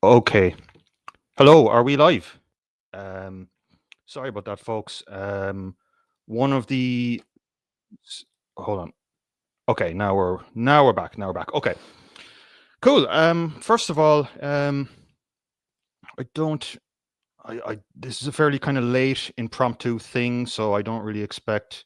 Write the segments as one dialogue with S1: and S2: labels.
S1: Okay. Hello, are we live? Um, Sorry about that, folks. One of the s- hold on. Okay, now we're back. Now we're back. Okay, cool. First of all, I don't. I this is a fairly kind of late impromptu thing, so I don't really expect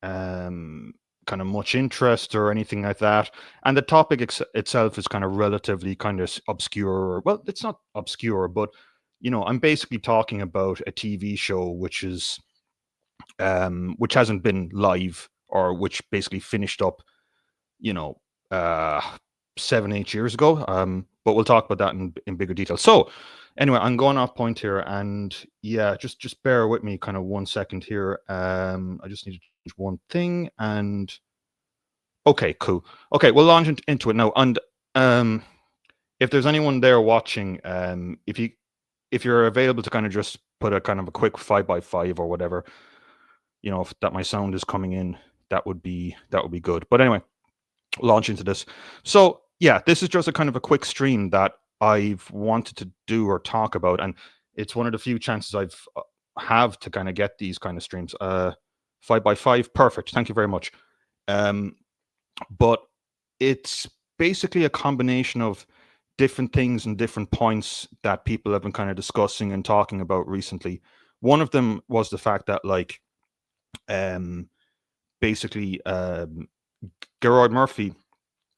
S1: um kind of much interest or anything like that. And the topic itself is kind of relatively kind of obscure. Well, it's not obscure, but I'm basically talking about a TV show which hasn't been live, or which basically finished up, you know, uh 7, 8 years ago. But we'll talk about that in bigger detail. So anyway, I'm going off point here, and yeah, just bear with me kind of 1 second here. I just need to change one thing. And okay, cool. Okay, we'll launch into it now. And um if there's anyone there watching, if you're available to kind of just put a kind of a quick 5 by 5 or whatever, if that my sound is coming in, that would be good. But anyway, launch into this. So yeah, this is just a kind of a quick stream that I've wanted to do or talk about, and it's one of the few chances I've have to kind of get these kind of streams. 5 by 5, perfect. Thank you very much. Um, but it's basically a combination of different things and different points that people have been kind of discussing and talking about recently. One of them was the fact that, like, um, basically, Gerard Murphy,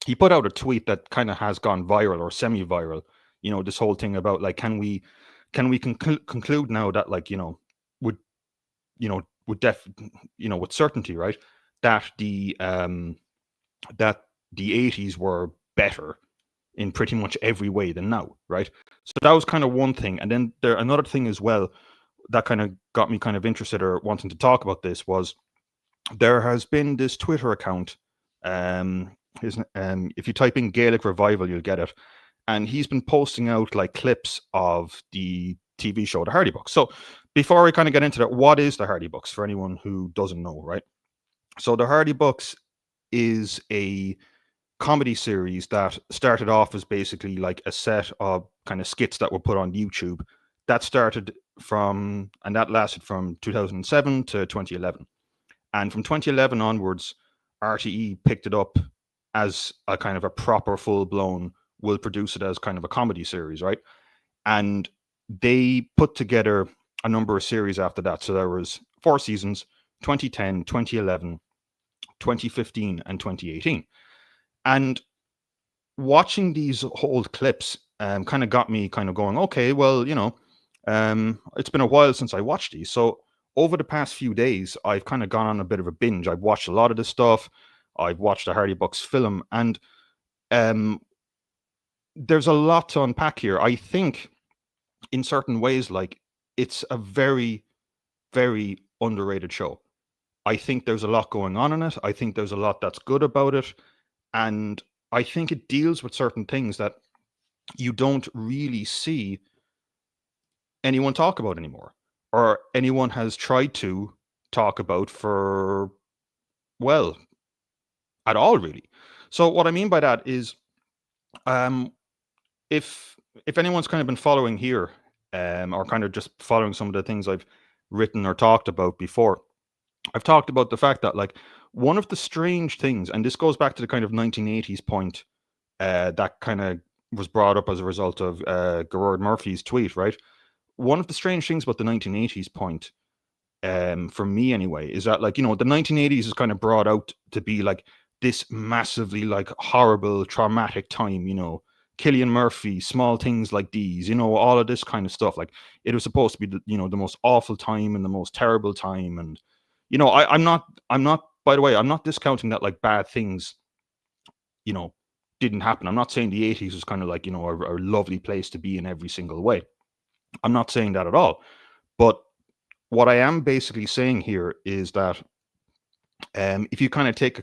S1: he put out a tweet that kind of has gone viral or semi-viral. This whole thing about, like, can we conclude now that, like, would would def with certainty, right, that the 80s were better in pretty much every way than now, right? So that was kind of one thing. And then another thing as well that kind of got me kind of interested or wanting to talk about this was, there has been this Twitter account. If you type in Gaelic Revival, you'll get it. And he's been posting out, like, clips of the TV show The Hardy Bucks. So before we kind of get into that, what is The Hardy Bucks for anyone who doesn't know, right? So The Hardy Bucks is a comedy series that started off as basically like a set of kind of skits that were put on YouTube. That lasted from 2007 to 2011. And from 2011 onwards, RTE picked it up as a kind of a proper, full blown, will produce it as kind of a comedy series, right? And they put together a number of series after that. So there was 4 seasons: 2010, 2011, 2015, and 2018. And watching these old clips kind of got me kind of going, okay, well, it's been a while since I watched these. So over the past few days, I've kind of gone on a bit of a binge. I've watched a lot of this stuff. I've watched the Hardy Bucks film, and um, there's a lot to unpack here. I think in certain ways, like, it's a very, very underrated show. I think there's a lot going on in it. I think there's a lot that's good about it. And I think it deals with certain things that you don't really see anyone talk about anymore, or anyone has tried to talk about for, well, at all, really. So what I mean by that is, um, if anyone's kind of been following here, or kind of just following some of the things I've written or talked about before, I've talked about the fact that, like, one of the strange things, and this goes back to the kind of 1980s point, that kind of was brought up as a result of Gerard Murphy's tweet, right? One of the strange things about the 1980s point, for me anyway, is that, like, the 1980s is kind of brought out to be like this massively, like, horrible, traumatic time. Killian Murphy, Small Things Like These, all of this kind of stuff. Like, it was supposed to be the most awful time and the most terrible time. And I'm not, by the way, I'm not discounting that, like, bad things you know didn't happen. I'm not saying the 80s was kind of like, a lovely place to be in every single way. I'm not saying that at all. But what I am basically saying here is that, if you kind of take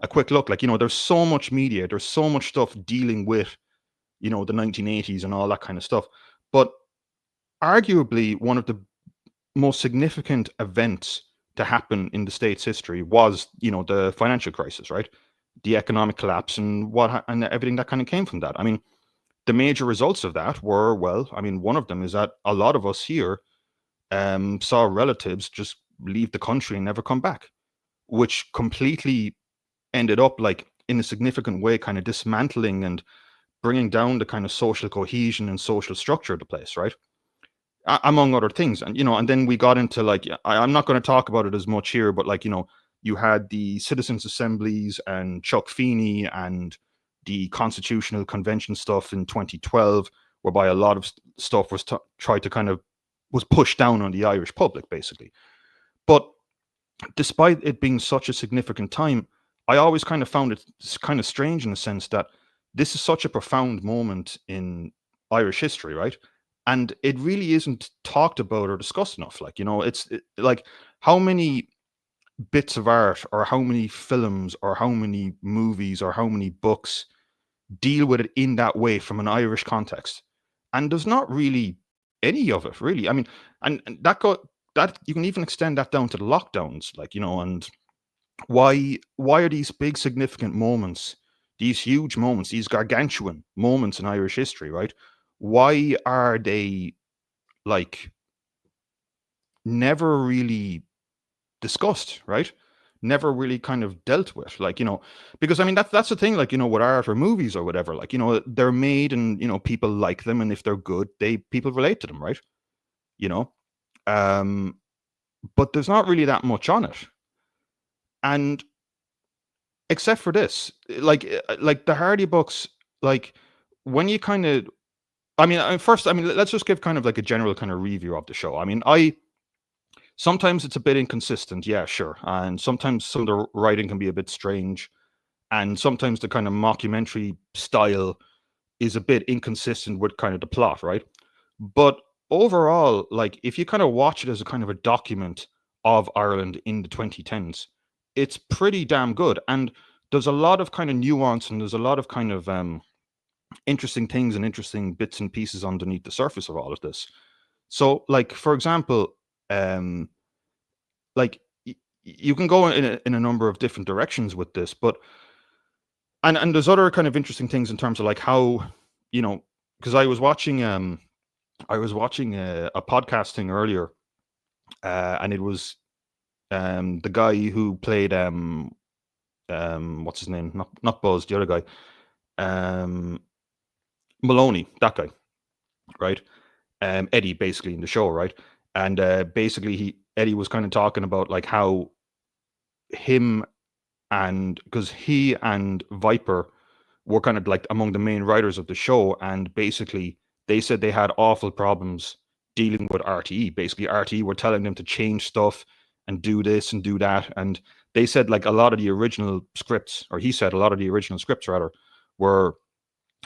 S1: a quick look, like, there's so much media, there's so much stuff dealing with, the 1980s and all that kind of stuff. But arguably, one of the most significant events to happen in the state's history was, the financial crisis, right? The economic collapse and and everything that kind of came from that. I mean, the major results of that were, well, I mean, one of them is that a lot of us here saw relatives just leave the country and never come back, which completely ended up like in a significant way kind of dismantling and bringing down the kind of social cohesion and social structure of the place, right? Among other things. And, and then we got into like, I'm not going to talk about it as much here, but like, you had the citizens' assemblies and Chuck Feeney and the Constitutional Convention stuff in 2012, whereby a lot of stuff was tried to kind of was pushed down on the Irish public, basically. But despite it being such a significant time, I always kind of found it kind of strange in the sense that this is such a profound moment in Irish history, right? And it really isn't talked about or discussed enough. Like, like how many bits of art or how many films or how many movies or how many books deal with it in that way from an Irish context? And there's not really any of it, really. I mean, and that you can even extend that down to the lockdowns, like, and why are these big significant moments, these huge moments, these gargantuan moments in Irish history, right? Why are they like never really discussed, right? Never really kind of dealt with, like, because I mean that's the thing, like, with art or movies or whatever, like, they're made and people like them, and if they're good, people relate to them, right? You know, um, but there's not really that much on it, and except for this, like the Hardy books, like when you kind of, I mean, first, I mean, let's just give kind of like a general kind of review of the show. I mean, sometimes it's a bit inconsistent, yeah, sure, and sometimes some of the writing can be a bit strange, and sometimes the kind of mockumentary style is a bit inconsistent with kind of the plot, right? But overall, like if you kind of watch it as a kind of a document of Ireland in the 2010s, it's pretty damn good. And there's a lot of kind of nuance, and there's a lot of kind of interesting things and interesting bits and pieces underneath the surface of all of this. So, like for example, um, like you can go in a number of different directions with this, but and there's other kind of interesting things in terms of like how, because I was watching a podcasting earlier, and it was the guy who played what's his name, not Buzz, the other guy, um Maloney, that guy, right? Eddie, basically, in the show, right? And basically Eddie was kind of talking about like how him, and because he and Viper were kind of like among the main writers of the show, and basically they said they had awful problems dealing with RTE. Basically, RTE were telling them to change stuff and do this and do that, and they said like a lot of the original scripts, or he said a lot of the original scripts rather, were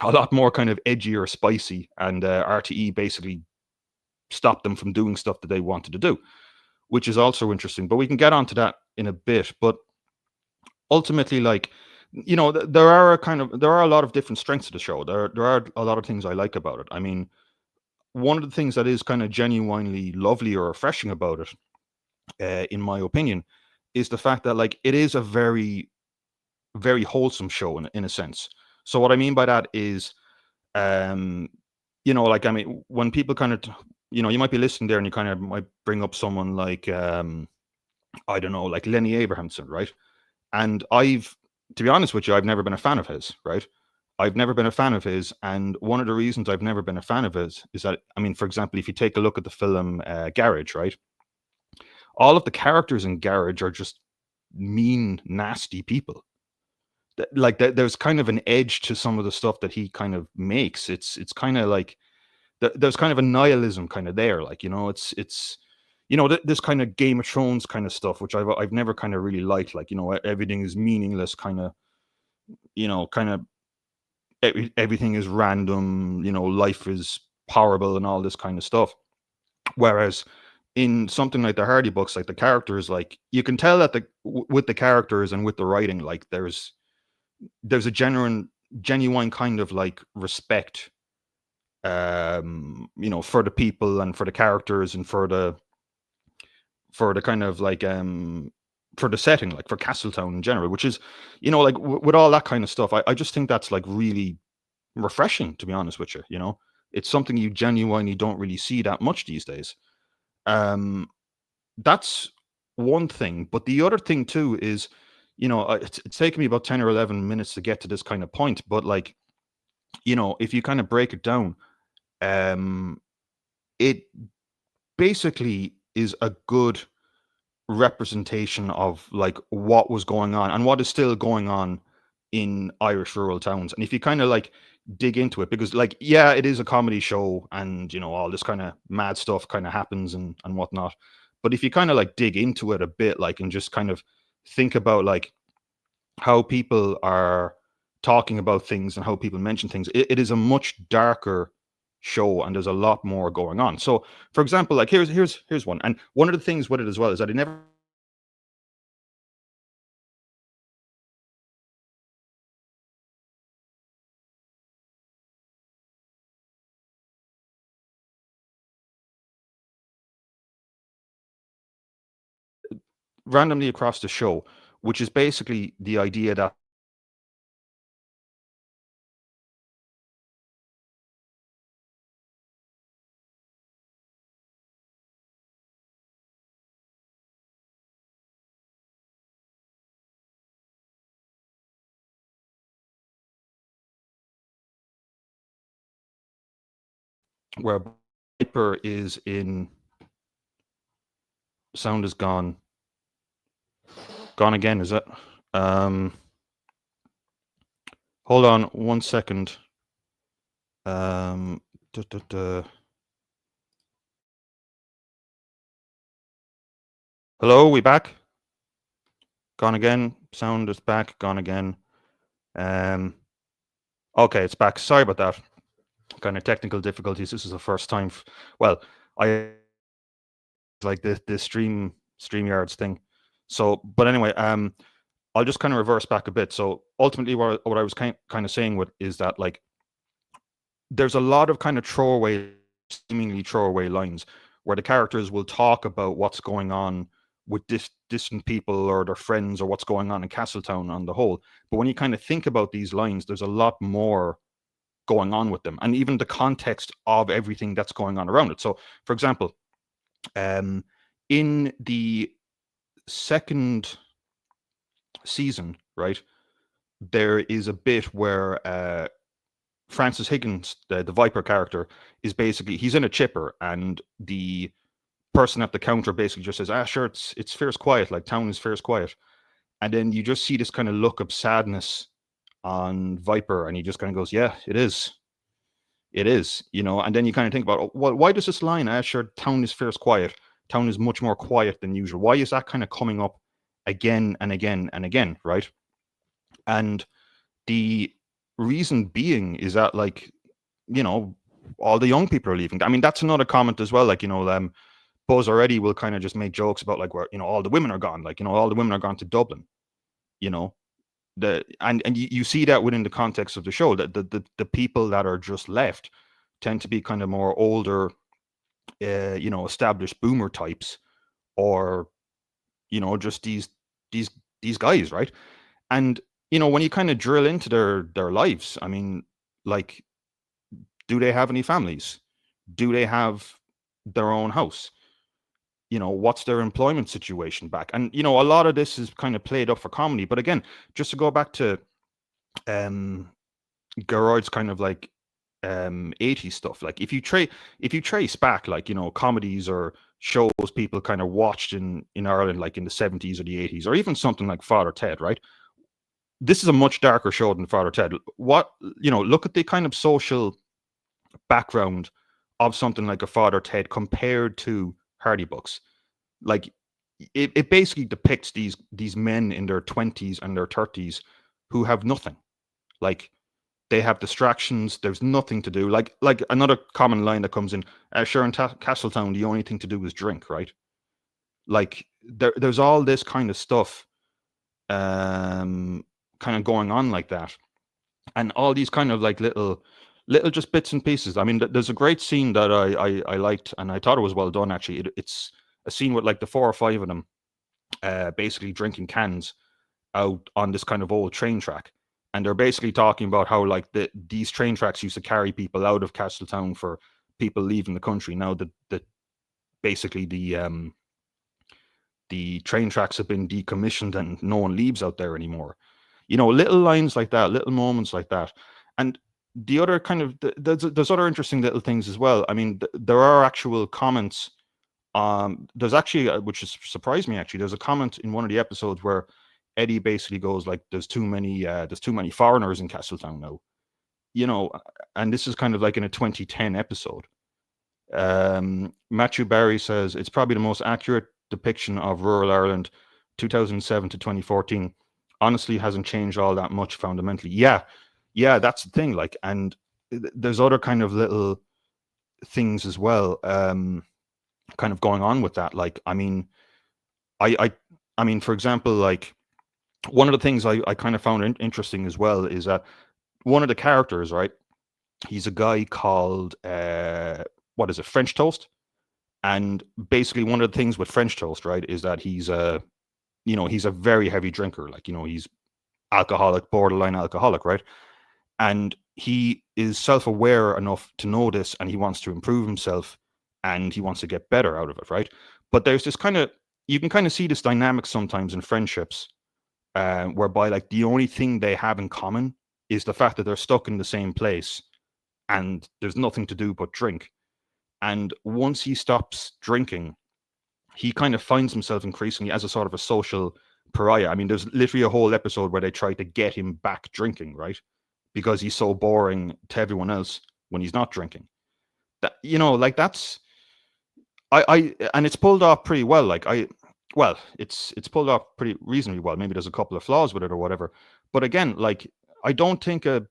S1: a lot more kind of edgy or spicy, and RTE basically stopped them from doing stuff that they wanted to do, which is also interesting. But we can get onto that in a bit. But ultimately, like, there are a lot of different strengths to the show. There are a lot of things I like about it. I mean, one of the things that is kind of genuinely lovely or refreshing about it, in my opinion, is the fact that like it is a very, very wholesome show in a sense. So what I mean by that is, um, like, I mean, when people kind of, you might be listening there and you kind of might bring up someone like, I don't know, like Lenny Abrahamson, right? And to be honest with you, I've never been a fan of his, right? I've never been a fan of his. And one of the reasons I've never been a fan of his is that, I mean, for example, if you take a look at the film Garage, right? All of the characters in Garage are just mean, nasty people. Like there's kind of an edge to some of the stuff that he kind of makes. It's kind of like there's kind of a nihilism kind of there. Like, it's this kind of Game of Thrones kind of stuff, which I've never kind of really liked. Like, everything is meaningless, kind of, kind of everything is random. Life is horrible and all this kind of stuff. Whereas in something like the Hardy books, like the characters, like you can tell that with the characters and with the writing, like there's a genuine kind of like respect, for the people and for the characters and for the kind of like for the setting, like for Castletown in general, which is, like with all that kind of stuff, I just think that's like really refreshing, to be honest with you. It's something you genuinely don't really see that much these days. Um, that's one thing, but the other thing too is, it's taken me about 10 or 11 minutes to get to this kind of point, but like, if you kind of break it down, um, it basically is a good representation of like what was going on and what is still going on in Irish rural towns. And if you kind of like dig into it, because like, yeah, it is a comedy show and all this kind of mad stuff kind of happens and whatnot. But if you kind of like dig into it a bit, like, and just kind of think about like how people are talking about things and how people mention things, it is a much darker show and there's a lot more going on. So for example, like here's one. And one of the things with it as well is that it never randomly across the show, which is basically the idea that where Viper is in sound is gone again, is it? Um Hold on 1 second. Duh, duh, duh. Hello, we back? Gone again. Sound is back, gone again. Okay, it's back. Sorry about that. Kind of technical difficulties. This is the first time. Well, I like this StreamYards thing. So, but anyway, I'll just kind of reverse back a bit. So ultimately, what I was kind of saying with is that like there's a lot of kind of seemingly throwaway lines where the characters will talk about what's going on with distant people or their friends or what's going on in Castletown on the whole. But when you kind of think about these lines, there's a lot more going on with them, and even the context of everything that's going on around it. So, for example, in the second season, right, there is a bit where Francis Higgins, the Viper character, is basically he's in a chipper, and the person at the counter basically just says, "Ah, sure, it's fierce quiet, like town is fierce quiet," and then you just see this kind of look of sadness on Viper, and he just kind of goes, "Yeah, it is," and then you kind of think about, well, why does this line, "Ah, sure, town is fierce quiet, town is much more quiet than usual," why is that kind of coming up again and again and again, right? And the reason being is that like you know all the young people are leaving. I mean, that's another comment as well, like Buzz already will kind of just make jokes about like where all the women are gone, like all the women are gone to Dublin, you know and you see that within the context of the show, that the people that are just left tend to be kind of more older, established boomer types, or just these these guys, right? And when you kind of drill into their lives, I mean, like, do they have any families? Do they have their own house? What's their employment situation back? And a lot of this is kind of played up for comedy, but again, just to go back to um Gerard's kind of like 80s stuff, like if you trace back, like comedies or shows people kind of watched in Ireland, like in the 70s or the 80s, or even something like Father Ted, right? This is a much darker show than Father Ted. What look at the kind of social background of something like a Father Ted compared to Hardy Books. Like, it basically depicts these men in their 20s and their 30s who have nothing. Like, they have distractions. There's nothing to do. Like another common line that comes in, sure, in Castletown, the only thing to do is drink, right? Like, there's all this kind of stuff, kind of going on like that, and all these kind of like little just bits and pieces. I mean, there's a great scene that I liked, and I thought it was well done actually. It's a scene with like the four or five of them, basically drinking cans out on this kind of old train track. and they're basically talking about how like these train tracks used to carry people out of Castletown for people leaving the country. Now that basically the train tracks have been decommissioned and no one leaves out there anymore. Little lines like that, little moments like that. And the other kind of there's other interesting little things as well. I mean, there are actual comments. There's actually, which has surprised me actually. There's a comment in one of the episodes where Eddie basically goes like, "There's too many foreigners in Castletown now." You know, and this is kind of like in a 2010 episode. Matthew Barry says it's probably the most accurate depiction of rural Ireland, 2007 to 2014. Honestly, hasn't changed all that much fundamentally. Yeah, that's the thing. Like, and there's other kind of little things as well, kind of going on with that. Like, I mean, I mean, for example, like one of the things I kind of found interesting as well is that one of the characters, right? He's a guy called what is it, French Toast? And basically, one of the things with French Toast, right, is that he's a very heavy drinker. Like, he's alcoholic, borderline alcoholic, right? And he is self-aware enough to know this, and he wants to improve himself, and he wants to get better out of it, right? But there's this kind of you can kind of see this dynamic sometimes in friendships, whereby like the only thing they have in common is the fact that they're stuck in the same place, and there's nothing to do but drink. And once he stops drinking, he kind of finds himself increasingly as a sort of a social pariah. I mean, there's literally a whole episode where they try to get him back drinking, right? Because he's so boring to everyone else when he's not drinking. That like that's and it's pulled off pretty well. Well, it's pulled off pretty reasonably well. Maybe there's a couple of flaws with it or whatever. But again, like I don't think a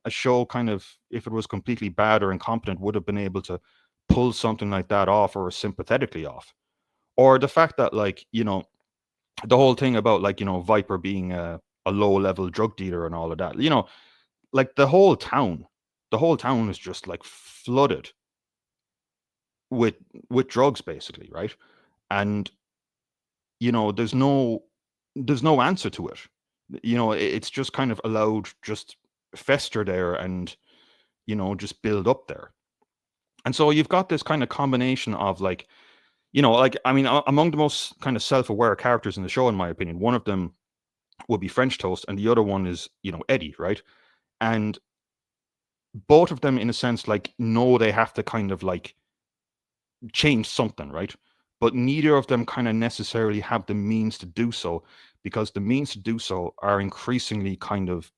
S1: show kind of, if it was completely bad or incompetent, would have been able to pull something like that off or sympathetically off. Or the fact that like, the whole thing about like, Viper being a low level drug dealer and all of that, like the whole town is just like flooded with drugs basically, right? And there's no answer to it. It's just kind of allowed just fester there and just build up there. And so you've got this kind of combination of like, like, I mean, among the most kind of self-aware characters in the show, in my opinion, one of them would be French Toast, and the other one is, Eddie, right? And both of them, in a sense, like, know they have to kind of like change something, right? But neither of them kind of necessarily have the means to do so, because the means to do so are increasingly kind of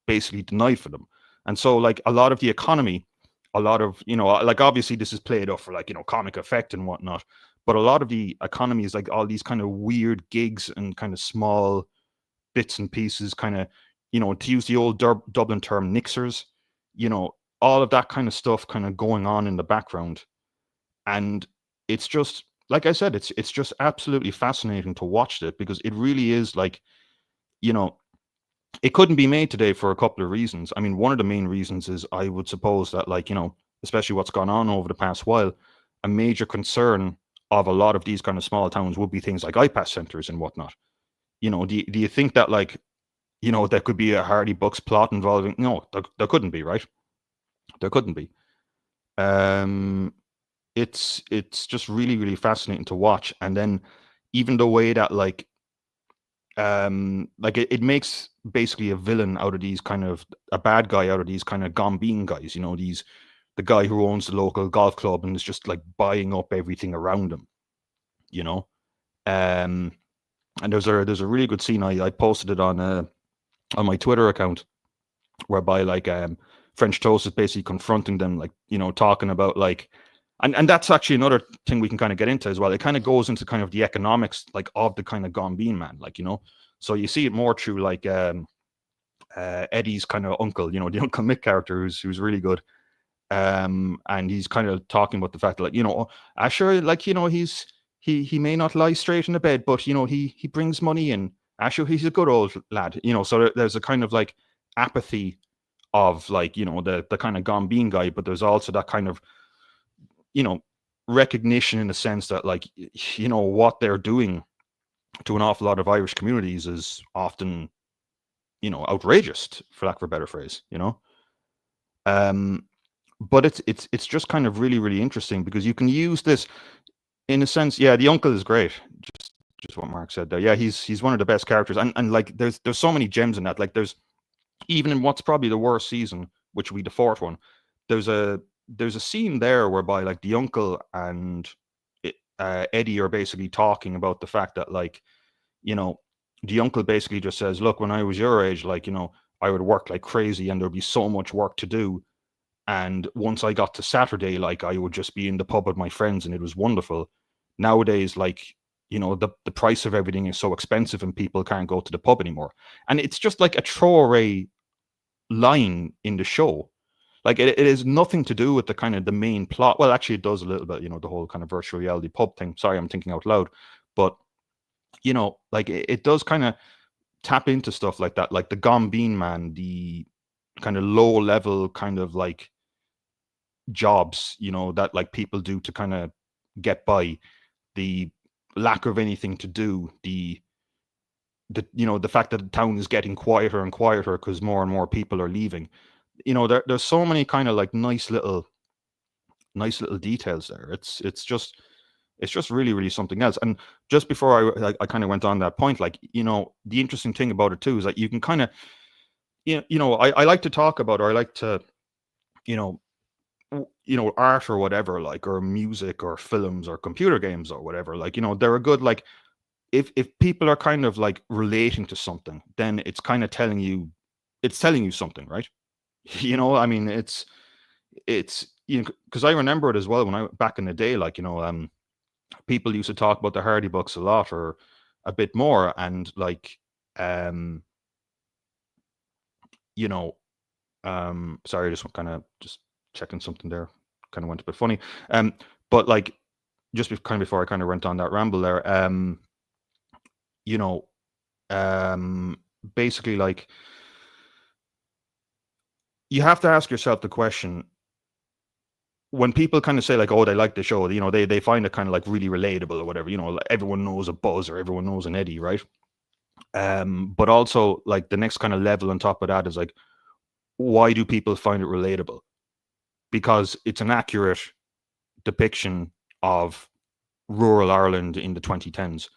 S1: basically denied for them. And so, like, a lot of the economy, a lot of, like, obviously this is played up for like, comic effect and whatnot, but a lot of the economy is like all these kind of weird gigs and kind of small bits and pieces, kind of, to use the old Dublin term, nixers, you know, all of that kind of stuff kind of going on in the background. And it's just, like I said, it's just absolutely fascinating to watch it, because it really is like, you know, it couldn't be made today for a couple of reasons. I mean, one of the main reasons is, I would suppose that, like, especially what's gone on over the past while, a major concern of a lot of these kind of small towns would be things like iPass centers and whatnot. Do you think that, like, there could be a Hardy Bucks plot involving? No, there couldn't be, right? There couldn't be. Um, it's just really, really fascinating to watch. And then even the way that, like it makes basically a villain out of these kind of, a bad guy out of these kind of Gombeen guys, the guy who owns the local golf club and is just like buying up everything around him, you know. Um, and there's a really good scene, I posted it on my Twitter account, whereby like French Toast is basically confronting them, like, talking about like, and that's actually another thing we can kind of get into as well. It kind of goes into kind of the economics, like, of the kind of Gombeen man, like, so you see it more through like Eddie's kind of uncle, the Uncle Mick character, who's really good. And he's kind of talking about the fact that, like, Asher, like, he may not lie straight in the bed, but he brings money in. Asher, he's a good old lad, so there's a kind of like apathy of, like, the kind of Gombeen guy, but there's also that kind of, recognition, in the sense that, like, what they're doing to an awful lot of Irish communities is often outrageous, for lack of a better phrase. Um, but it's just kind of really really interesting because you can use this in a sense. Yeah, the uncle is great. Just what Mark said there. Yeah, he's one of the best characters, and like there's so many gems in that. Like there's even in what's probably the worst season, which will be the fourth one. There's a scene there whereby like the uncle and Eddie are basically talking about the fact that like you know the uncle basically just says, look, when I was your age, like I would work like crazy and there'd be so much work to do. And once I got to Saturday, like I would just be in the pub with my friends and it was wonderful. Nowadays, like, the price of everything is so expensive and people can't go to the pub anymore. And it's just like a throwaway line in the show. Like it is nothing to do with the kind of the main plot. Well, actually it does a little bit, the whole kind of virtual reality pub thing. Sorry, I'm thinking out loud. But, like it does kind of tap into stuff like that, like the Gone Bean Man, the kind of low level kind of like jobs, that like people do to kind of get by, the lack of anything to do, the fact that the town is getting quieter and quieter because more and more people are leaving. There's so many kind of like nice little details there. It's just really really something else. And just before I kind of went on that point, like the interesting thing about it too is that you can kind of I like to talk about, or I like to you know art or whatever, like, or music or films or computer games or whatever, like they're a good, like, if people are kind of like relating to something, then it's telling you something, right? I mean, it's because I remember it as well when I back in the day, like people used to talk about the Hardy books a lot, or a bit more, and like um you know sorry, just kind of just checking something there, kind of went a bit funny. But like, just kind of before I kind of went on that ramble there, you know basically, like, you have to ask yourself the question, when people kind of say like, oh, they like the show, they find it kind of like really relatable or whatever, like everyone knows a Buzz or everyone knows an Eddie, right? But also, like, the next kind of level on top of that is like, why do people find it relatable? Because it's an accurate depiction of rural Ireland in the 2010s.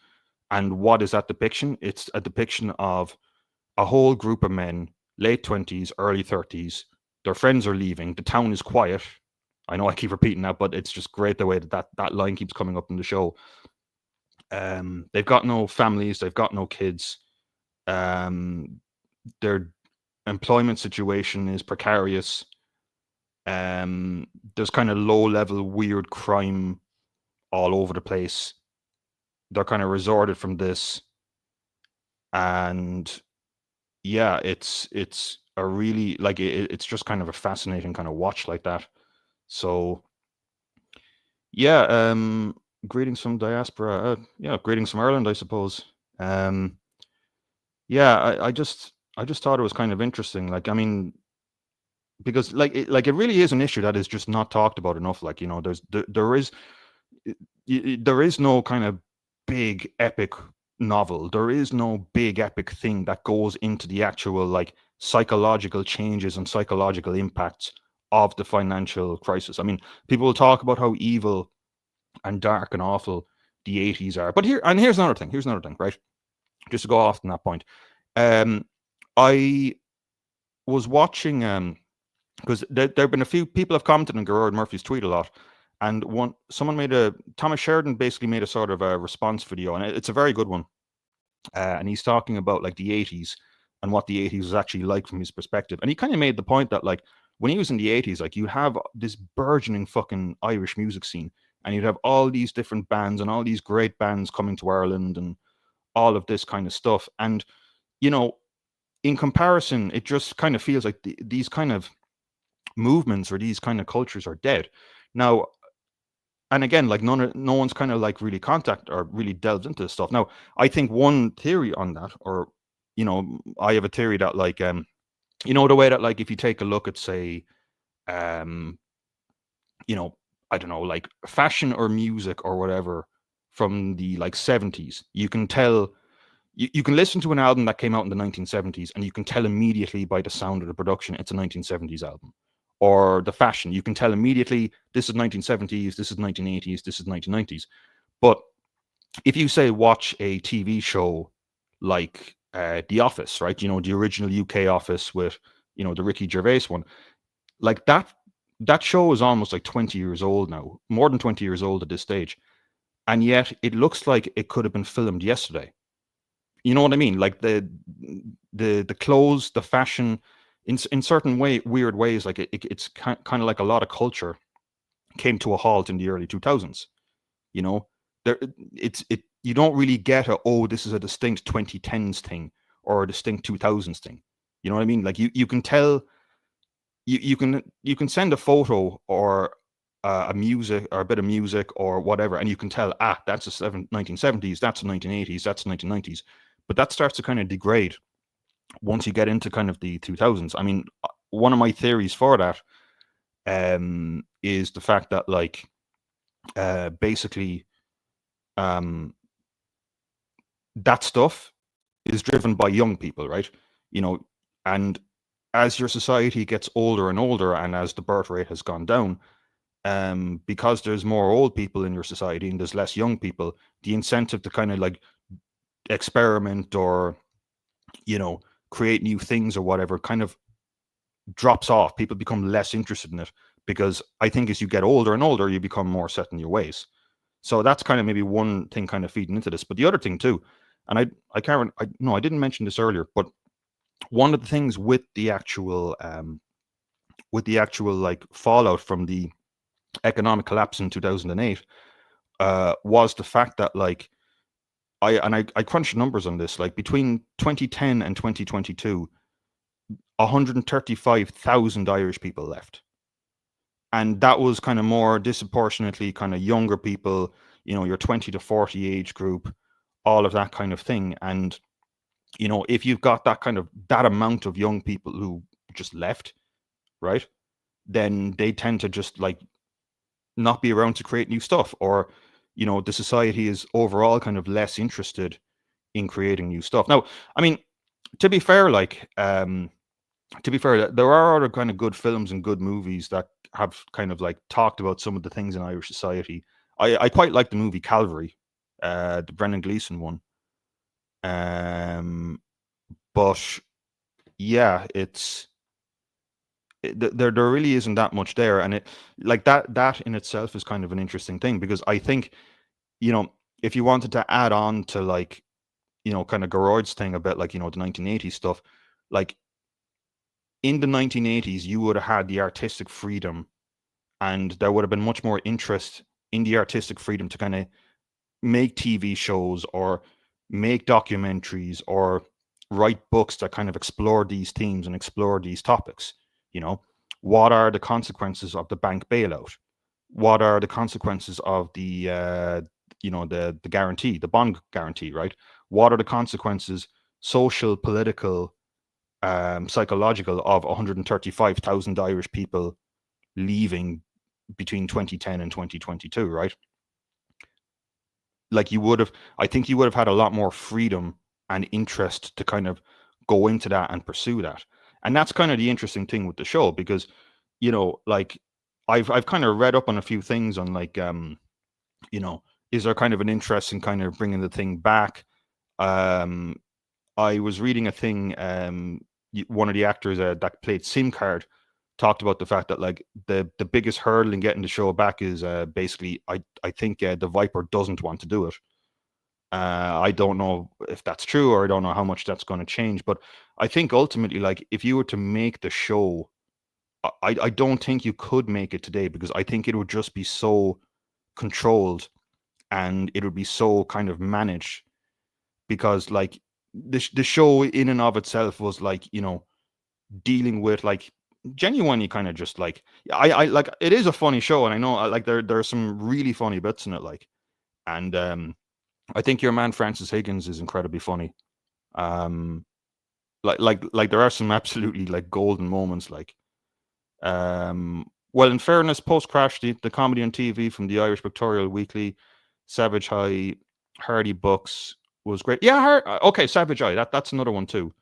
S1: And what is that depiction? It's a depiction of a whole group of men, late 20s, early 30s. Their friends are leaving. The town is quiet. I know I keep repeating that, but it's just great the way that line keeps coming up in the show. They've got no families. They've got no kids. Their employment situation is precarious. There's kind of low level weird crime all over the place. They're kind of resorted from this, and yeah, it's a really, like, it's just kind of a fascinating kind of watch like that. So yeah, greetings from diaspora. Yeah, greetings from Ireland, I suppose. Yeah, I just thought it was kind of interesting. Like, I mean, because like it really is an issue that is just not talked about enough. Like, there is no kind of big epic novel. There is no big epic thing that goes into the actual, like, psychological changes and psychological impacts of the financial crisis. I mean, people will talk about how evil and dark and awful the 80s are. But here's another thing. Here's another thing, right? Just to go off on that point. Um, I was watching, because there've been a few people have commented on Gerard Murphy's tweet a lot, and Thomas Sheridan basically made a sort of a response video, and it's a very good one. And he's talking about like the 80s and what the 80s was actually like from his perspective. And he kind of made the point that, like, when he was in the 80s, like, you have this burgeoning fucking Irish music scene, and you'd have all these different bands and all these great bands coming to Ireland and all of this kind of stuff. And, you know, in comparison, it just kind of feels like these kind of movements or these kind of cultures are dead now. And again, like, no one's kind of like really contact or really delved into this stuff. Now, I think one theory on that, or I have a theory that, like, the way that, like, if you take a look at, say, um I don't know, like, fashion or music or whatever from the, like, 70s, you can tell you can listen to an album that came out in the 1970s and you can tell immediately by the sound of the production it's a 1970s album. Or the fashion, you can tell immediately this is 1970s, this is 1980s, this is 1990s. But if you say watch a TV show like The Office, right? The original UK Office with the Ricky Gervais one, like that show is almost like 20 years old now, more than 20 years old at this stage, and yet it looks like it could have been filmed yesterday. You know what I mean? Like the clothes, the fashion, in certain weird ways, like it's kind of like a lot of culture came to a halt in the early 2000s. You know, there it you don't really get this is a distinct 2010s thing or a distinct 2000s thing. You know what I mean? Like you can tell, you can send a photo or a music or a bit of music or whatever, and you can tell, that's the 1970s, that's the 1980s, that's the 1990s. But that starts to kind of degrade once you get into kind of the 2000s. I mean, one of my theories for that is the fact that, like, basically, that stuff is driven by young people, right? And as your society gets older and older, and as the birth rate has gone down, because there's more old people in your society and there's less young people, the incentive to kind of like experiment or create new things or whatever kind of drops off. People become less interested in it because I think as you get older and older, you become more set in your ways. So that's kind of maybe one thing kind of feeding into this. But the other thing too, and I can't, no, I didn't mention this earlier, but one of the things with the actual like fallout from the economic collapse in 2008 was the fact that, like, I crunched numbers on this, like between 2010 and 2022, 135,000 Irish people left. And that was kind of more disproportionately kind of younger people, your 20 to 40 age group, all of that kind of thing. And, if you've got that amount of young people who just left, right, then they tend to just like not be around to create new stuff, or, the society is overall kind of less interested in creating new stuff. Now, I mean, to be fair, there are other kind of good films and good movies that have kind of like talked about some of the things in Irish society. I quite like the movie Calvary, the Brendan Gleeson one. But yeah, there really isn't that much there, and it like that in itself is kind of an interesting thing, because I think, if you wanted to add on to, like, kind of Garroyd's thing about, like, the 1980s stuff, like in the 1980s, you would have had the artistic freedom, and there would have been much more interest in the artistic freedom to kind of make TV shows or make documentaries or write books that kind of explore these themes and explore these topics. What are the consequences of the bank bailout? What are the consequences of the the guarantee, the bond guarantee, right? What are the consequences, social, political, psychological, of 135,000 Irish people leaving between 2010 and 2022, right? Like, I think you would have had a lot more freedom and interest to kind of go into that and pursue that. And that's kind of the interesting thing with the show, because, like, I've kind of read up on a few things on, like, is there kind of an interest in kind of bringing the thing back? I was reading a thing, one of the actors that played SIM Card talked about the fact that, like, the biggest hurdle in getting the show back is basically, I think the Viper doesn't want to do it. I don't know if that's true, or I don't know how much that's going to change, but I think ultimately, like, if you were to make the show, I don't think you could make it today, because I think it would just be so controlled and it would be so kind of managed, because, like, the show in and of itself was, like, dealing with, like, genuinely kind of just like, I like, it is a funny show, and I know, like, there are some really funny bits in it, like, and I think your man Francis Higgins is incredibly funny. Like there are some absolutely, like, golden moments, like, well, in fairness, post Crash, the comedy on TV from the Irish Pictorial Weekly, Savage High, Hardy Bucks, was great. Yeah, okay, Savage Eye. That's another one too.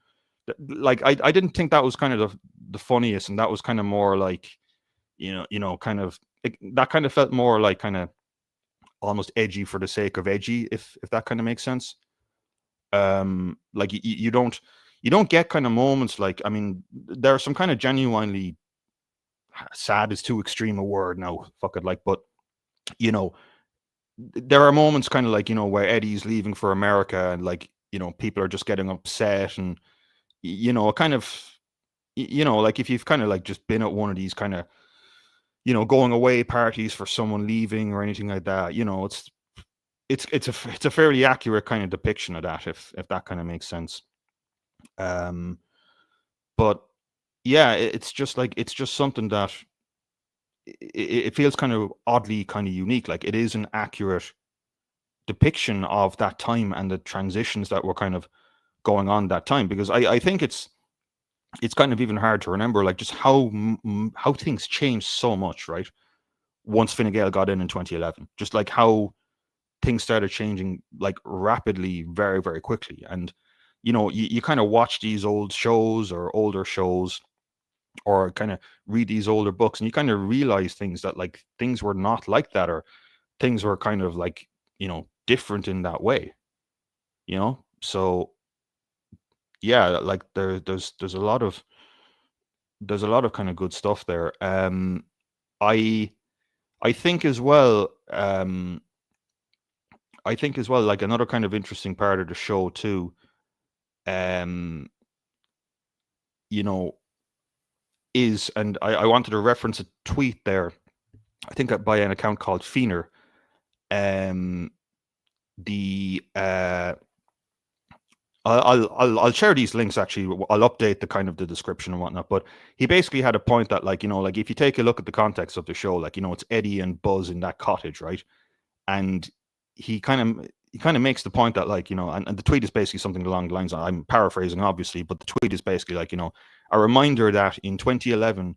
S1: Like I didn't think that was kind of the funniest, and that was kind of more like kind of that kind of felt more like kind of almost edgy for the sake of edgy, if that kind of makes sense. Like you don't get kind of moments like, I mean, there are some kind of genuinely sad is too extreme a word now, fuck it, like, but you know there are moments kind of like, where Eddie's leaving for America, and like, people are just getting upset, and kind of, like if you've kind of like just been at one of these kind of, going away parties for someone leaving or anything like that, it's a fairly accurate kind of depiction of that, if that kind of makes sense. Um, but yeah, it's just like, it's just something that it feels kind of oddly kind of unique. Like, it is an accurate depiction of that time and the transitions that were kind of going on that time, because I think it's kind of even hard to remember like just how things changed so much, right? Once Fine Gael got in 2011, just like how things started changing like rapidly, very very quickly. And you kind of watch these old shows or older shows, or kind of read these older books, and you kind of realize things that like things were not like that, or things were kind of like different in that way. So yeah, like there's a lot of kind of good stuff there. I I think as well. I think as well, like another kind of interesting part of the show too. Um, you know, and I wanted to reference a tweet there. I think that by an account called Feener. Um, the I'll share these links actually. I'll update the kind of the description and whatnot. But he basically had a point that, like, like if you take a look at the context of the show, like, it's Eddie and Buzz in that cottage, right? And he kind of makes the point that, like, and the tweet is basically something along the lines, I'm paraphrasing obviously, but the tweet is basically like, a reminder that in 2011,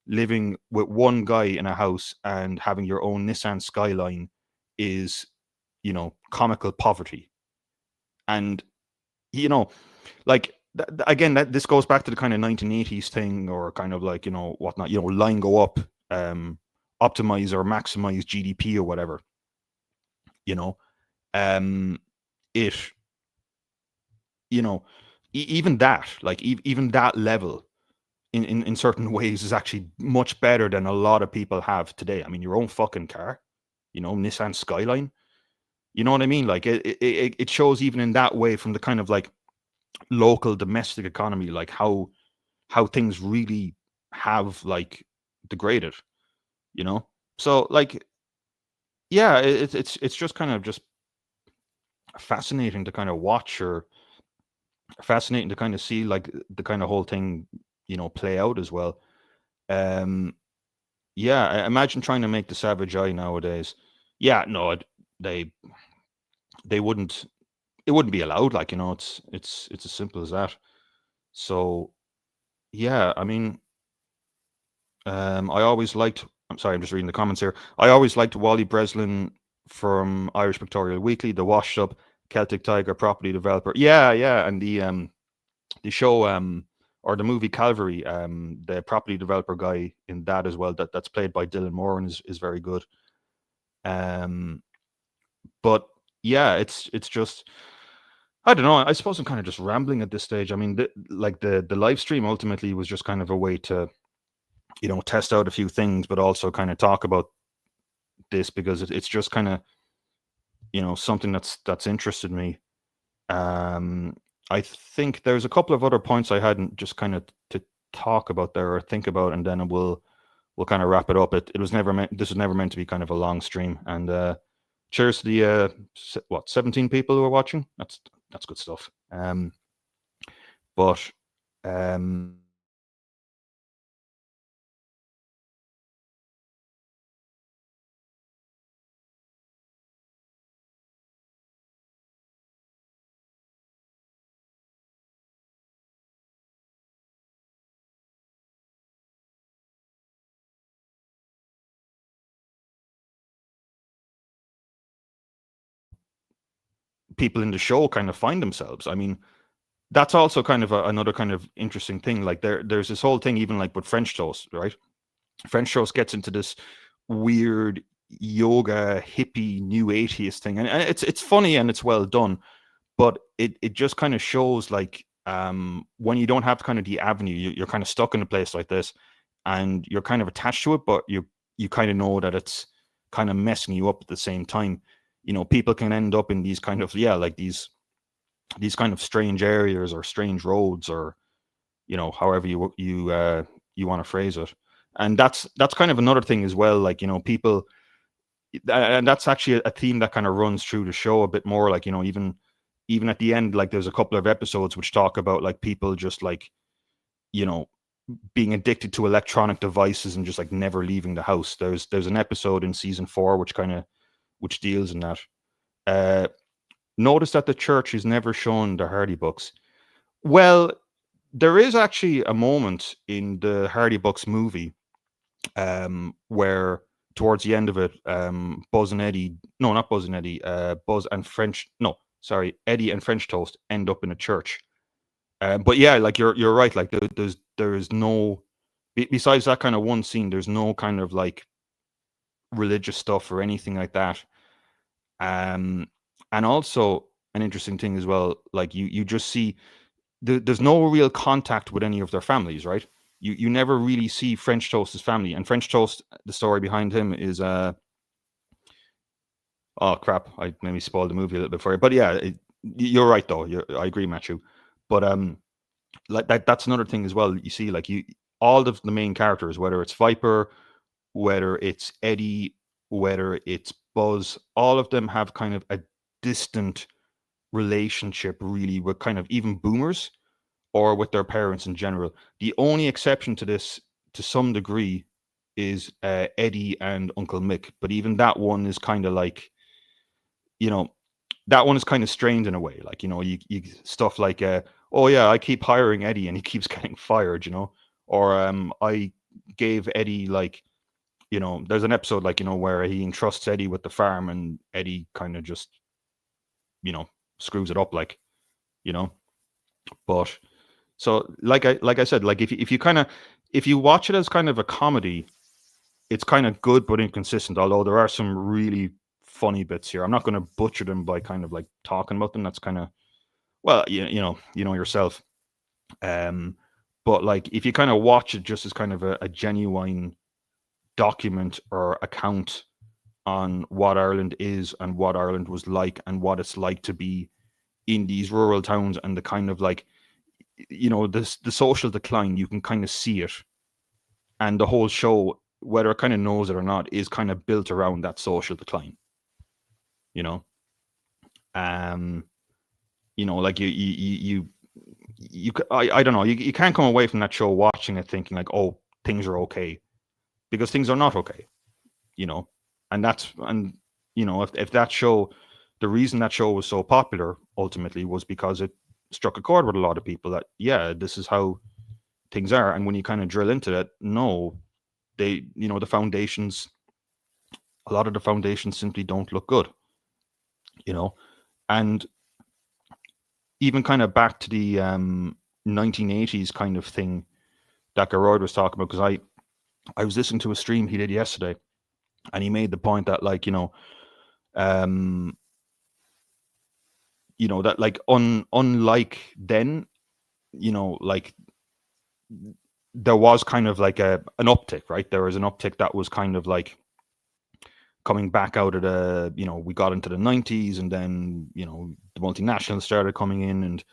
S1: living with one guy in a house and having your own Nissan Skyline is, comical poverty. And you know like, again, that this goes back to the kind of 1980s thing, or kind of like, whatnot, line go up, um optimize or maximize GDP or whatever. you know um it you know Even that, like, even that level in certain ways is actually much better than a lot of people have today. I mean, your own fucking car, Nissan Skyline. You know what I mean? Like, it shows even in that way, from the kind of like local domestic economy, like how things really have like degraded. you know so like, yeah, it's just kind of just fascinating to kind of watch, or fascinating to kind of see like the kind of whole thing play out as well. um yeah, imagine trying to make the Savage Eye nowadays. Yeah, no, they they wouldn't it wouldn't be allowed, like, it's as simple as that. So yeah, I mean, I always liked. I'm sorry, I'm just reading the comments here. I always liked Wally Breslin from Irish Pictorial Weekly, the washed up Celtic Tiger property developer. Yeah, yeah, and the show, or the movie Calvary, the property developer guy in that as well. That's played by Dylan Moran, is very good. Um, but yeah, it's just, I don't know. I suppose I'm kind of just rambling at this stage. I mean, the live stream ultimately was just kind of a way to test out a few things, but also kind of talk about this, because it's just kind of something that's interested me. Um, I think there's a couple of other points I hadn't just kind of to talk about there, or think about, and then we'll kind of wrap it up. It was never meant. This was never meant to be kind of a long stream. And cheers to the 17 people who are watching. That's good stuff. But um people in the show kind of find themselves. I mean, that's also kind of another kind of interesting thing. Like there's this whole thing, even like with French toast, right? French toast gets into this weird yoga hippie new atheist thing, and it's funny and it's well done, but it just kind of shows like when you don't have kind of the avenue, you're kind of stuck in a place like this, and you're kind of attached to it, but you kind of know that it's kind of messing you up at the same time. You know, people can end up in these kind of like these kind of strange areas or strange roads, or however you want to phrase it. And that's kind of another thing as well, like people, and that's actually a theme that kind of runs through the show a bit more, like even at the end, like there's a couple of episodes which talk about like people just like you know being addicted to electronic devices and just like never leaving the house. There's an episode in season 4 which deals in that. uh Notice that the church is never shown the Hardy books. Well, there is actually a moment in the Hardy Books movie where towards the end of it, Buzz and Eddie, no, not Buzz and Eddie, Buzz and French, no, sorry, Eddie and French Toast end up in a church. But yeah, like you're right. Like there's no, besides that kind of one scene, there's no kind of like religious stuff or anything like that. And also an interesting thing as well, like you just see there's no real contact with any of their families, right? You never really see French Toast's family. And French Toast, the story behind him is oh crap, I maybe spoiled the movie a little bit for you. But yeah, you're right though. I agree, Matthew. But like that's another thing as well. You see, like all of the main characters, whether it's Viper, whether it's Eddie, whether it's Buzz, all of them have kind of a distant relationship, really, with kind of even boomers or with their parents in general. The only exception to this, to some degree, is Eddie and Uncle Mick. But even that one is kind of like, you know, that one is kind of strange in a way. Like, you stuff like, oh yeah, I keep hiring Eddie and he keeps getting fired, or I gave Eddie like, there's an episode like, where he entrusts Eddie with the farm and Eddie kind of just, screws it up, like, but so like I said, like if you watch it as kind of a comedy, it's kind of good but inconsistent. Although there are some really funny bits here. I'm not going to butcher them by kind of like talking about them. That's kind of, well, you know yourself. But like if you kind of watch it just as kind of a genuine document or account on what Ireland is and what Ireland was like and what it's like to be in these rural towns, and the kind of like, the social decline, you can kind of see it. And the whole show, whether it kind of knows it or not, is kind of built around that social decline. You know, um, like I don't know, you can't come away from that show watching it thinking like, oh, things are okay, because things are not okay. You know, and if that show, the reason that show was so popular ultimately was because it struck a chord with a lot of people, that yeah, this is how things are. And when you kind of drill into that, no, the foundations, a lot of the foundations simply don't look good. And even kind of back to the 1980s kind of thing that Geroyd was talking about, because I was listening to a stream he did yesterday, and he made the point that, like, um that, like, unlike then, like, there was kind of like an uptick, right? There was an uptick that was kind of like coming back out of the, we got into the 90s, and then, the multinationals started coming in, and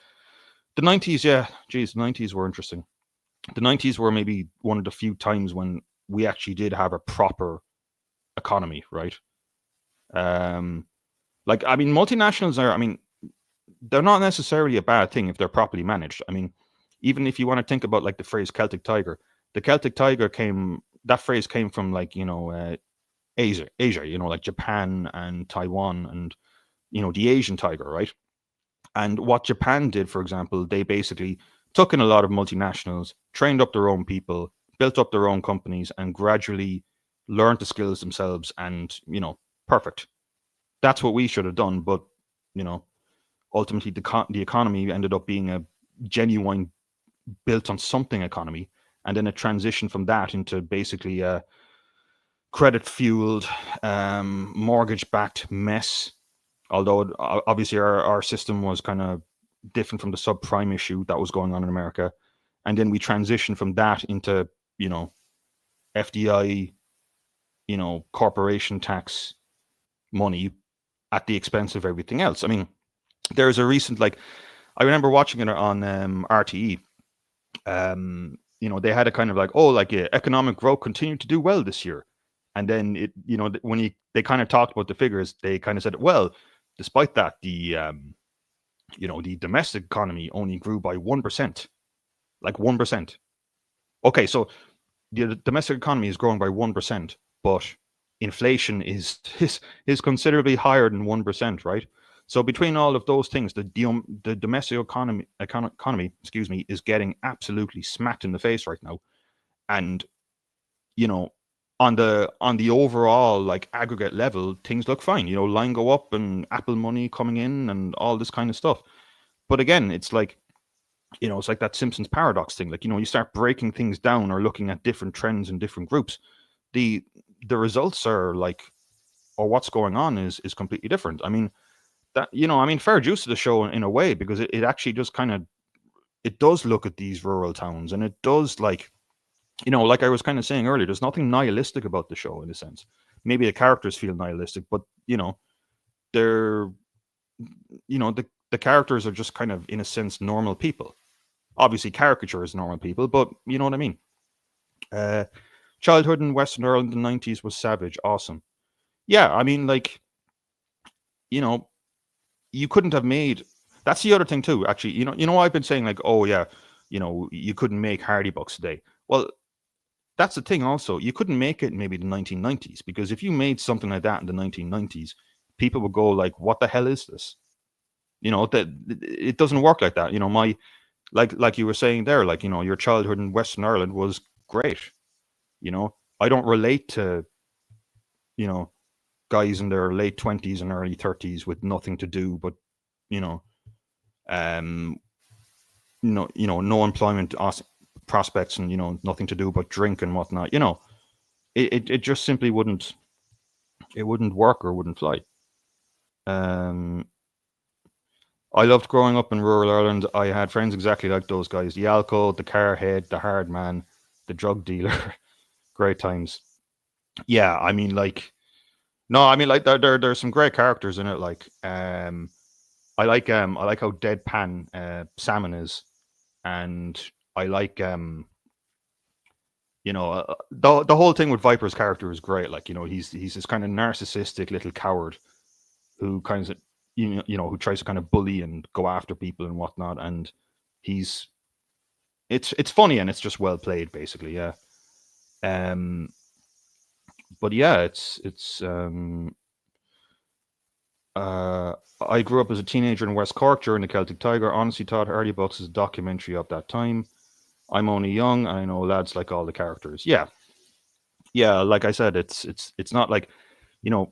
S1: the 90s, yeah, geez, the 90s were interesting. The 90s were maybe one of the few times when we actually did have a proper economy, right? Like, I mean, multinationals are, I mean, they're not necessarily a bad thing if they're properly managed. I mean, even if you want to think about like the phrase Celtic Tiger, the Celtic Tiger that phrase came from, like, Asia, like Japan and Taiwan, and, the Asian tiger, right? And what Japan did, for example, they basically took in a lot of multinationals, trained up their own people, built up their own companies, and gradually learned the skills themselves. And, perfect. That's what we should have done. But, ultimately the economy ended up being a genuine built on something economy, and then it transitioned from that into basically a credit fueled, mortgage backed mess. Although obviously our system was kind of different from the subprime issue that was going on in America, and then we transitioned from that into, you know, FDI, you know, corporation tax money at the expense of everything else. I mean, there's a recent, like, I remember watching it on RTE. You know, they had a kind of like, oh, like, yeah, economic growth continued to do well this year, and then it, you know, when they kind of talked about the figures, they kind of said, well, despite that, the you know, the domestic economy only grew by 1%, like 1%. Okay, so the domestic economy is growing by 1%, but inflation is considerably higher than 1%, right? So between all of those things, the domestic economy, excuse me, is getting absolutely smacked in the face right now. And, you know, on the overall, like, aggregate level, things look fine. You know, line go up and Apple money coming in and all this kind of stuff. But again, it's like, you know, it's like that Simpsons paradox thing. Like, you know, you start breaking things down or looking at different trends in different groups, the the results are like, or what's going on is completely different. I mean, that, you know, I mean, fair juice to the show in a way, because it actually just kind of, it does look at these rural towns, and it does, like, you know, like I was kind of saying earlier, there's nothing nihilistic about the show in a sense. Maybe the characters feel nihilistic, but, you know, they're, you know, the characters are just kind of, in a sense, normal people. Obviously caricature is normal people, but you know what I mean. uh Childhood in Western Ireland in the 90s was savage, awesome. Yeah, I mean, like, you know, you couldn't have made, that's the other thing too, actually. You know, I've been saying, like, oh yeah, you know, you couldn't make Hardy Bucks today. Well, that's the thing also, you couldn't make it maybe the 1990s, because if you made something like that in the 1990s, people would go like, what the hell is this? You know, that it doesn't work like that. You know, my, like you were saying there, like, you know, your childhood in Western Ireland was great. You know, I don't relate to, you know, guys in their late 20s and early 30s with nothing to do but, you know, um no employment prospects, and, you know, nothing to do but drink and whatnot. You know, it just simply wouldn't, it wouldn't work or wouldn't fly. um I loved growing up in rural Ireland. I had friends exactly like those guys: the alco, the car head, the hard man, the drug dealer. Great times. Yeah, I mean, like, no, I mean, like, there's some great characters in it. Like, I like how deadpan Salmon is, and I like, you know, the whole thing with Viper's character is great. Like, you know, he's this kind of narcissistic little coward who kind of, you know, who tries to kind of bully and go after people and whatnot, and he's, it's funny, and it's just well played, basically. Yeah. um but yeah, uh I grew up as a teenager in West Cork during the Celtic Tiger. Honestly thought Hardy Bucks is a documentary of that time. I'm only young, and I know lads like all the characters. Yeah. Yeah, like I said, it's not like, you know,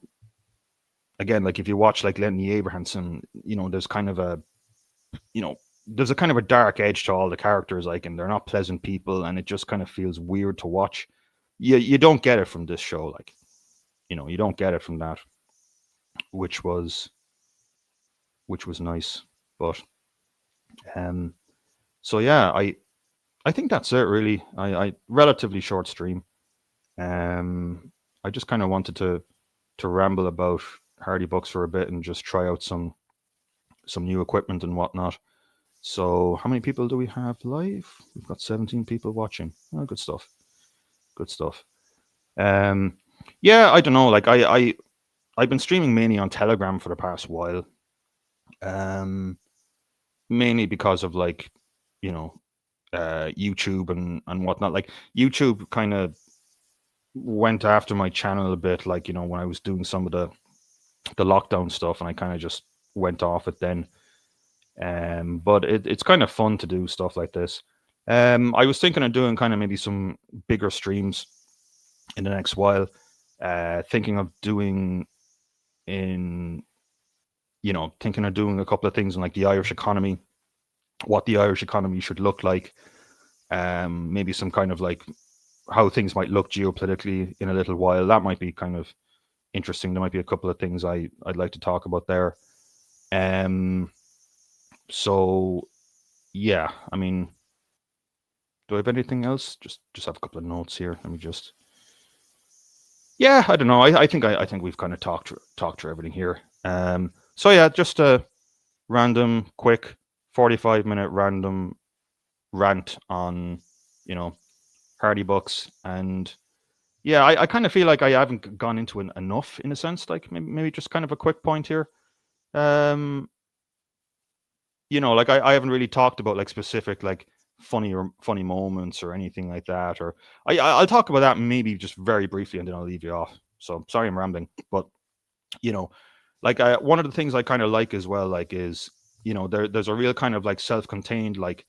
S1: again, like, if you watch like Lenny Abrahamson, you know, there's kind of a, you know, there's a kind of a dark edge to all the characters, like, and they're not pleasant people, and it just kind of feels weird to watch. You don't get it from this show, like, you know, you don't get it from that, which was nice. But um so yeah, I think that's it, really. I relatively short stream. I just kind of wanted to ramble about Hardy Bucks for a bit and just try out some new equipment and whatnot. So how many people do we have live? We've got 17 people watching. Oh, good stuff. Good stuff. Um, yeah, I don't know. Like, I've been streaming mainly on Telegram for the past while. Mainly because of, like, you know, YouTube and whatnot. Like, YouTube kind of went after my channel a bit. Like, you know, when I was doing some of the lockdown stuff, and I kind of just went off it then. But it's kind of fun to do stuff like this. I was thinking of doing kind of maybe some bigger streams in the next while. Thinking of doing in thinking of doing a couple of things in like the Irish economy, what the Irish economy should look like, maybe some kind of like how things might look geopolitically in a little while. That might be kind of interesting. There might be a couple of things I'd like to talk about there. So yeah, I mean, do I have anything else? Just have a couple of notes here. Let me just. Yeah, I don't know. I think we've kind of talked through everything here. So yeah, just a random, quick, 45-minute random rant on, Hardy books, and yeah, I kind of feel like I haven't gone into it enough in a sense. Like maybe just kind of a quick point here. Um, like I haven't really talked about like specific like funny moments or anything like that. Or I'll talk about that maybe just very briefly, and then I'll leave you off. So sorry I'm rambling, but you know, like one of the things I kind of like as well, like is there's a real kind of like self-contained like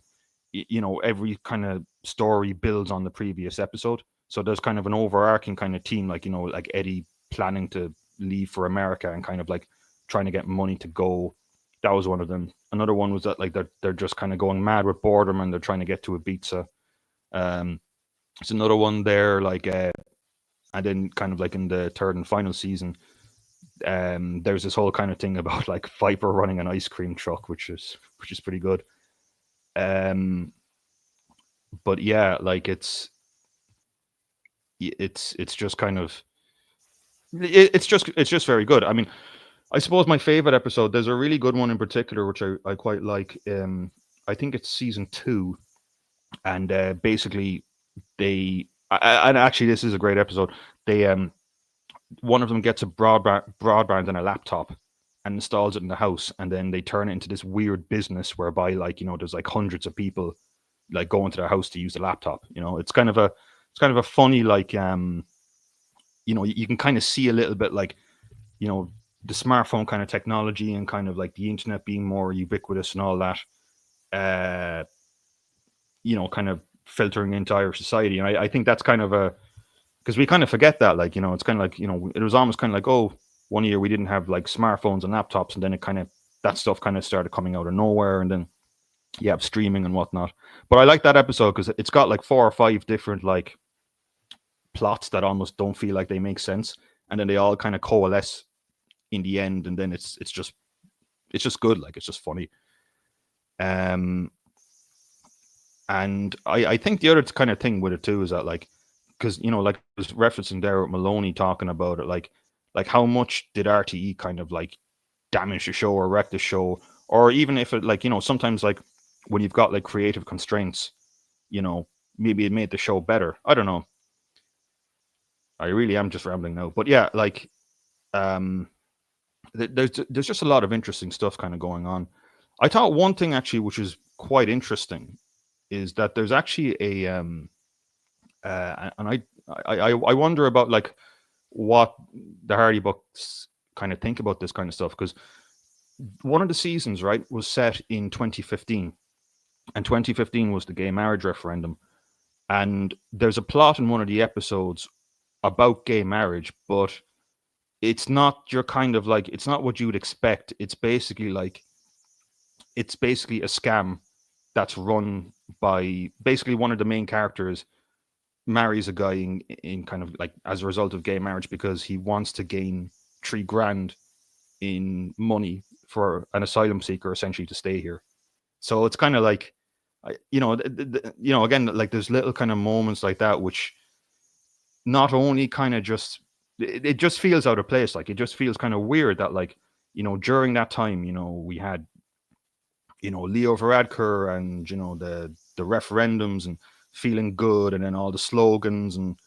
S1: every kind of story builds on the previous episode. So there's kind of an overarching kind of theme, like like Eddie planning to leave for America and kind of like trying to get money to go. That was one of them. Another one was that like they're just kind of going mad with boredom and they're trying to get to Ibiza. It's another one there, like and then kind of like in the third and final season, there's this whole kind of thing about like Viper running an ice cream truck, which is pretty good. But yeah, like it's just kind of it's just very good. I mean, I suppose my favorite episode, there's a really good one in particular which I quite like. I think it's season 2, and basically and actually this is a great episode. They one of them gets a broadband and a laptop and installs it in the house, and then they turn it into this weird business whereby like there's like hundreds of people like going to their house to use the laptop. It's kind of a funny like you can kind of see a little bit like the smartphone kind of technology and kind of like the internet being more ubiquitous and all that kind of filtering into Irish society. And I think that's kind of because we kind of forget that, like it's kind of like it was almost kind of like, oh, one year we didn't have like smartphones and laptops, and then it kind of that stuff kind of started coming out of nowhere, and then you have streaming and whatnot. But I like that episode because it's got like 4 or 5 different like plots that almost don't feel like they make sense, and then they all kind of coalesce in the end, and then it's just good. Like it's just funny. And I think the other kind of thing with it too is that like, because like I was referencing there with Maloney talking about it, like how much did RTE kind of like damage the show or wreck the show, or even if it like sometimes like when you've got like creative constraints, maybe it made the show better. I don't know. I really am just rambling now, but yeah, like there's just a lot of interesting stuff kind of going on. I thought one thing actually which is quite interesting is that there's actually a and I wonder about like what the Hardy books kind of think about this kind of stuff, because one of the seasons, right, was set in 2015, and 2015 was the gay marriage referendum, and there's a plot in one of the episodes about gay marriage, but it's not your kind of like, it's not what you would expect. It's basically a scam that's run by basically one of the main characters marries a guy in kind of like as a result of gay marriage because he wants to gain $3,000 in money for an asylum seeker essentially to stay here. So it's kind of like, again, like there's little kind of moments like that which not only kind of just it just feels out of place. Like it just feels kind of weird that like during that time we had Leo Varadkar and the referendums and feeling good, and then all the slogans and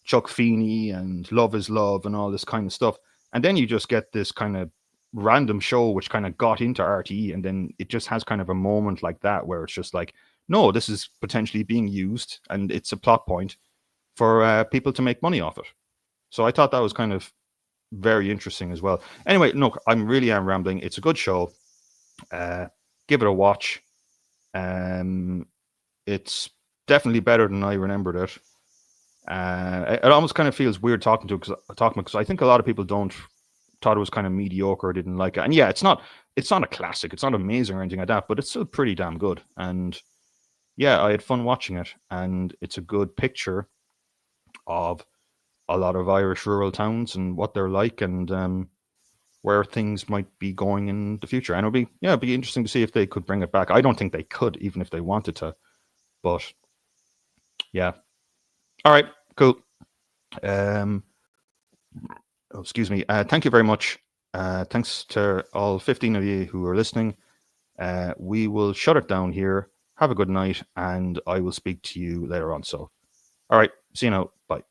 S1: Chuck Feeney and love is love and all this kind of stuff, and then you just get this kind of random show which kind of got into RTE, and then it just has kind of a moment like that where it's just like, no, this is potentially being used and it's a plot point for people to make money off it. So I thought that was kind of very interesting as well. Anyway, no, I really am rambling. It's a good show. Give it a watch. It's definitely better than I remembered it. It almost kind of feels weird talking because I think a lot of people don't thought it was kind of mediocre, didn't like it. And yeah, it's not a classic, it's not amazing or anything like that, but it's still pretty damn good. And yeah, I had fun watching it, and it's a good picture of a lot of Irish rural towns and what they're like, and where things might be going in the future. And it'd be interesting to see if they could bring it back. I don't think they could, even if they wanted to. But yeah. All right, cool. Excuse me. Thank you very much. Thanks to all 15 of you who are listening. We will shut it down here. Have a good night, and I will speak to you later on. So, all right. See you now. Bye.